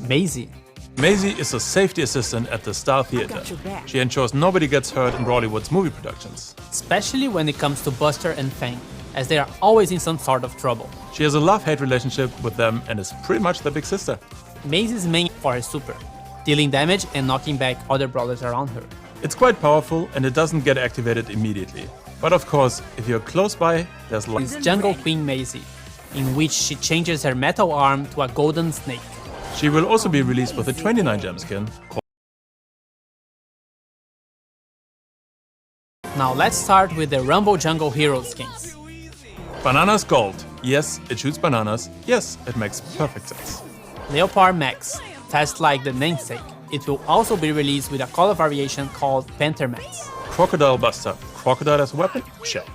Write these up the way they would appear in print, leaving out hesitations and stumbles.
Maisie. Maisie is a safety assistant at the Star Theater. She ensures nobody gets hurt in Brawlywood's movie productions. Especially when it comes to Buster and Fang, as they are always in some sort of trouble. She has a love-hate relationship with them and is pretty much their big sister. Maisie's main for her super, dealing damage and knocking back other brawlers around her. It's quite powerful and it doesn't get activated immediately. But of course, if you're close by, there's It's Jungle Queen Maisie, in which she changes her metal arm to a golden snake. She will also be released with a 29 gem skin. Now let's start with the Rumble Jungle Hero skins. Bananas Gold. Yes, it shoots bananas. Yes, it makes perfect sense. Leopard Max, fast like the namesake. It will also be released with a color variation called Panther Max. Crocodile Buster. Crocodile as a weapon? Check.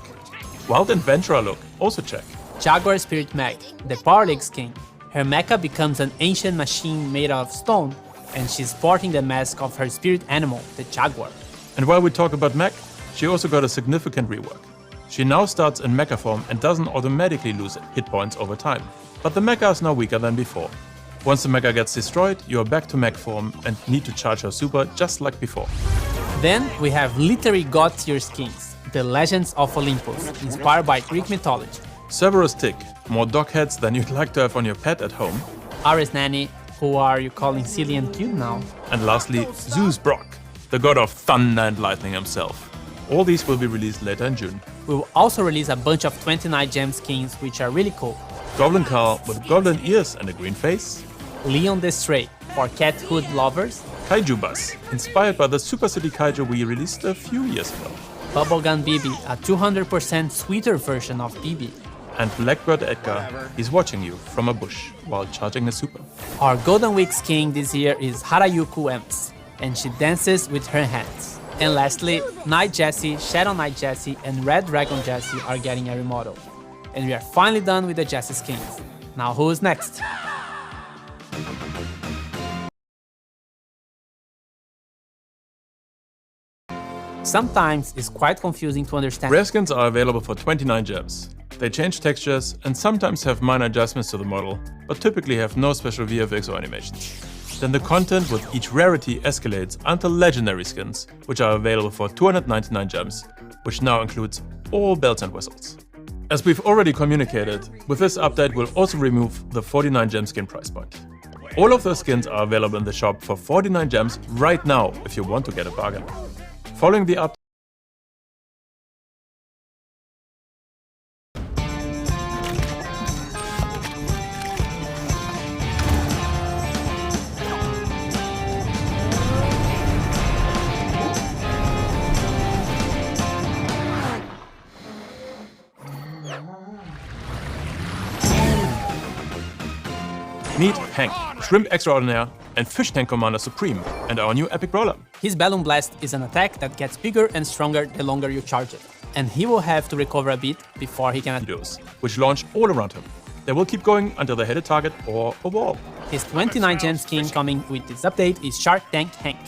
Wild Adventurer look? Also check. Jaguar Spirit Mag, the Power League skin. Her mecha becomes an ancient machine made of stone, and she's sporting the mask of her spirit animal, the Jaguar. And while we talk about mech, she also got a significant rework. She now starts in mecha form and doesn't automatically lose hit points over time. But the mecha is now weaker than before. Once the mecha gets destroyed, you are back to mech form and need to charge her super just like before. Then we have literally god tier skins, the Legends of Olympus, inspired by Greek mythology. Cerberus Tick, more dog heads than you'd like to have on your pet at home. Ares Nanny, who are you calling silly and cute now? And lastly, Zeus Brock, the god of thunder and lightning himself. All these will be released later in June. We will also release a bunch of 29 gem skins which are really cool. Goblin Carl with golden ears and a green face. Leon the Stray, for cat hood lovers. Kaiju Bus, inspired by the Super City Kaiju we released a few years ago. Bubblegum BB, a 200% sweeter version of BB. And Blackbird Edgar, he's watching you from a bush while charging a super. Our Golden Week skin this year is Harayuku Emps, and she dances with her hands. And lastly, Night Jessie, Shadow Knight Jessie, and Red Dragon Jessie are getting a remodel. And we are finally done with the Jessie skins. Now who's next? Sometimes it's quite confusing to understand. Rare skins are available for 29 gems. They change textures and sometimes have minor adjustments to the model, but typically have no special VFX or animations. Then the content with each rarity escalates until legendary skins, which are available for 299 gems, which now includes all bells and whistles. As we've already communicated, with this update we'll also remove the 49 gem skin price point. All of those skins are available in the shop for 49 gems right now if you want to get a bargain. Following the update, meet Hank, Shrimp Extraordinaire, and Fish Tank Commander Supreme, and our new epic brawler. His Balloon Blast is an attack that gets bigger and stronger the longer you charge it, and he will have to recover a bit before he can those, which launch all around him. They will keep going until they hit a target or a wall. His 29 gem skin coming with this update is Shark Tank Hank.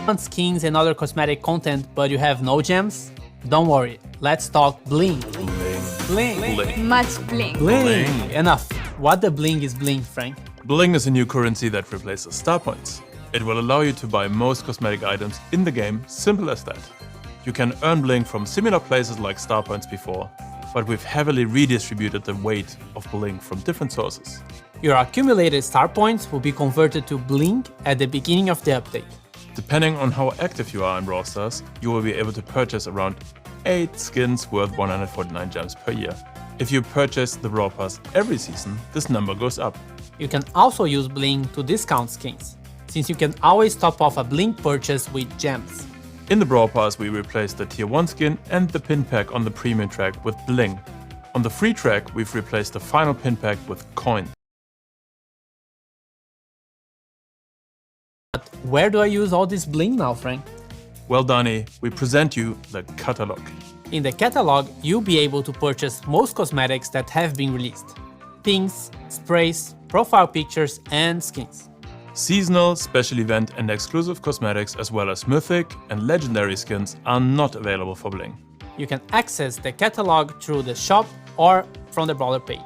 Want skins and other cosmetic content but you have no gems? Don't worry, let's talk bling. Bling. Much bling. Bling. Enough. What the bling is bling, Frank? Bling is a new currency that replaces star points. It will allow you to buy most cosmetic items in the game, simple as that. You can earn bling from similar places like star points before, but we've heavily redistributed the weight of bling from different sources. Your accumulated star points will be converted to bling at the beginning of the update. Depending on how active you are in Brawl Stars, you will be able to purchase around 8 skins worth 149 gems per year. If you purchase the Brawl Pass every season, this number goes up. You can also use bling to discount skins, since you can always top off a bling purchase with gems. In the Brawl Pass we replaced the tier 1 skin and the pin pack on the premium track with bling. On the free track we've replaced the final pin pack with coin. But where do I use all this bling now, Frank? Well, Donnie, we present you the catalog. In the catalog, you'll be able to purchase most cosmetics that have been released. Pins, sprays, profile pictures, and skins. Seasonal, special event and exclusive cosmetics as well as mythic and legendary skins are not available for bling. You can access the catalog through the shop or from the Brawler page.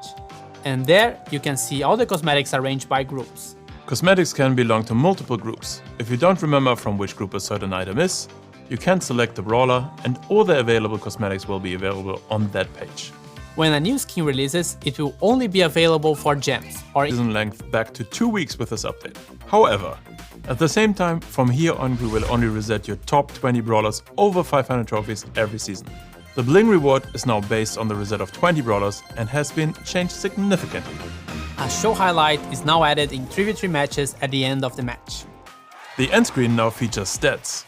And there you can see all the cosmetics arranged by groups. Cosmetics can belong to multiple groups. If you don't remember from which group a certain item is, you can select the brawler and all the available cosmetics will be available on that page. When a new skin releases, it will only be available for gems or Season length back to 2 weeks with this update. However, at the same time, from here on we will only reset your top 20 brawlers over 500 trophies every season. The bling reward is now based on the reset of 20 brawlers and has been changed significantly. a show highlight is now added in 3v3 matches at the end of the match. The end screen now features stats.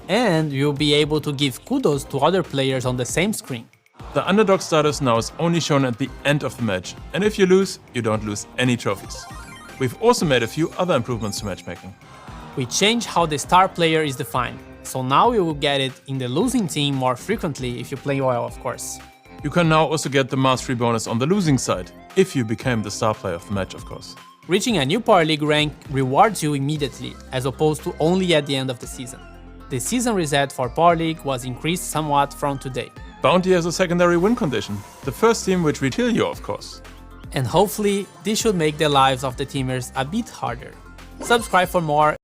And you'll be able to give kudos to other players on the same screen. The underdog status now is only shown at the end of the match, and if you lose, you don't lose any trophies. We've also made a few other improvements to matchmaking. We changed how the star player is defined, so now you will get it in the losing team more frequently if you play well, of course. You can now also get the mastery bonus on the losing side, if you became the star player of the match, of course. Reaching a new Power League rank rewards you immediately, as opposed to only at the end of the season. The season reset for Power League was increased somewhat from today. Bounty has a secondary win condition, the first team which will kill you, of course. And hopefully, this should make the lives of the teamers a bit harder. Subscribe for more